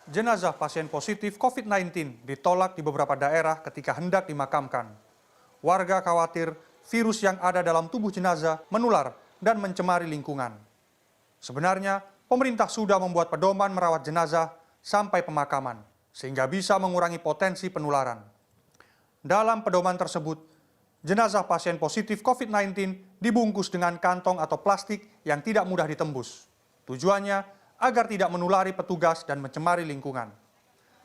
Jenazah pasien positif COVID-19 ditolak di beberapa daerah ketika hendak dimakamkan. Warga khawatir virus yang ada dalam tubuh jenazah menular dan mencemari lingkungan. Sebenarnya, pemerintah sudah membuat pedoman merawat jenazah sampai pemakaman, sehingga bisa mengurangi potensi penularan. Dalam pedoman tersebut, jenazah pasien positif COVID-19 dibungkus dengan kantong atau plastik yang tidak mudah ditembus. Tujuannya agar tidak menulari petugas dan mencemari lingkungan.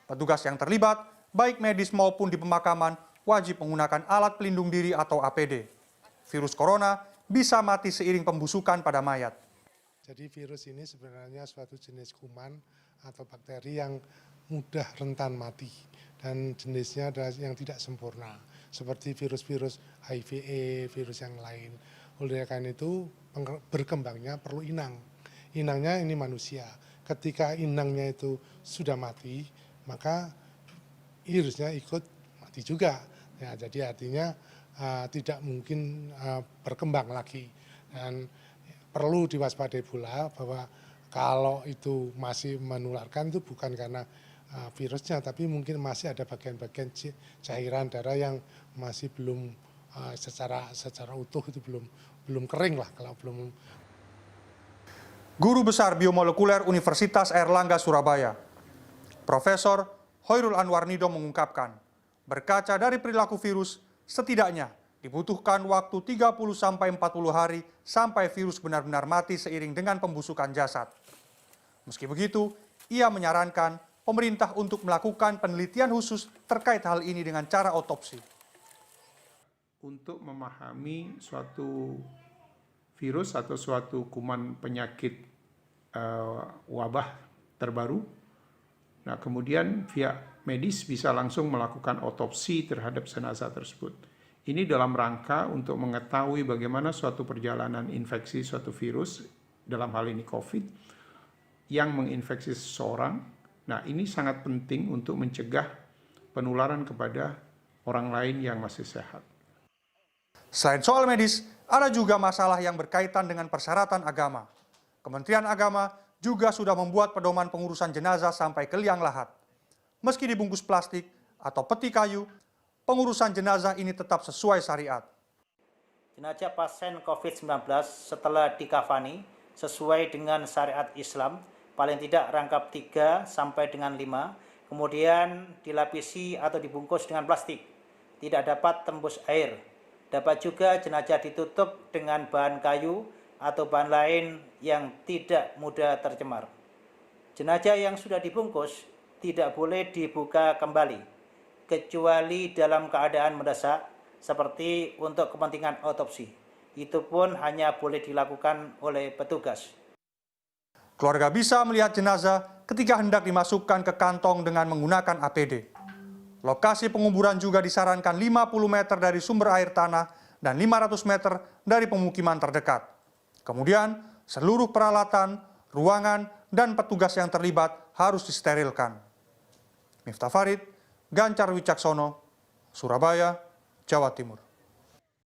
Petugas yang terlibat, baik medis maupun di pemakaman, wajib menggunakan alat pelindung diri atau APD. Virus corona bisa mati seiring pembusukan pada mayat. Jadi virus ini sebenarnya suatu jenis kuman atau bakteri yang mudah rentan mati. Dan jenisnya adalah yang tidak sempurna. Seperti virus-virus HIV, virus yang lain. Oleh karena itu berkembangnya perlu inang. Inangnya ini manusia. Ketika inangnya itu sudah mati, maka virusnya ikut mati juga. Ya, jadi artinya tidak mungkin berkembang lagi. Dan perlu diwaspadai pula bahwa kalau itu masih menularkan itu bukan karena virusnya, tapi mungkin masih ada bagian-bagian cairan darah yang masih belum secara utuh itu belum kering lah kalau belum. Guru Besar Biomolekuler Universitas Airlangga Surabaya, Profesor Hoirul Anwarnido mengungkapkan, berkaca dari perilaku virus, setidaknya dibutuhkan waktu 30-40 hari sampai virus benar-benar mati seiring dengan pembusukan jasad. Meski begitu, ia menyarankan pemerintah untuk melakukan penelitian khusus terkait hal ini dengan cara otopsi. Untuk memahami suatu virus atau suatu kuman penyakit wabah terbaru, nah kemudian pihak medis bisa langsung melakukan otopsi terhadap jenazah tersebut. Ini dalam rangka untuk mengetahui bagaimana suatu perjalanan infeksi suatu virus, dalam hal ini COVID, yang menginfeksi seseorang. Nah ini sangat penting untuk mencegah penularan kepada orang lain yang masih sehat. Selain soal medis, ada juga masalah yang berkaitan dengan persyaratan agama. Kementerian Agama juga sudah membuat pedoman pengurusan jenazah sampai ke liang lahat. Meski dibungkus plastik atau peti kayu, pengurusan jenazah ini tetap sesuai syariat. Jenazah pasien COVID-19 setelah dikafani sesuai dengan syariat Islam, paling tidak rangkap 3 sampai dengan 5, kemudian dilapisi atau dibungkus dengan plastik, tidak dapat tembus air. Dapat juga jenazah ditutup dengan bahan kayu atau bahan lain yang tidak mudah tercemar. Jenazah yang sudah dibungkus tidak boleh dibuka kembali, kecuali dalam keadaan mendesak, seperti untuk kepentingan otopsi. Itu pun hanya boleh dilakukan oleh petugas. Keluarga bisa melihat jenazah ketika hendak dimasukkan ke kantong dengan menggunakan APD. Lokasi penguburan juga disarankan 50 meter dari sumber air tanah dan 500 meter dari pemukiman terdekat. Kemudian, seluruh peralatan, ruangan, dan petugas yang terlibat harus disterilkan. Miftah Farid, Gancar Wicaksono, Surabaya, Jawa Timur.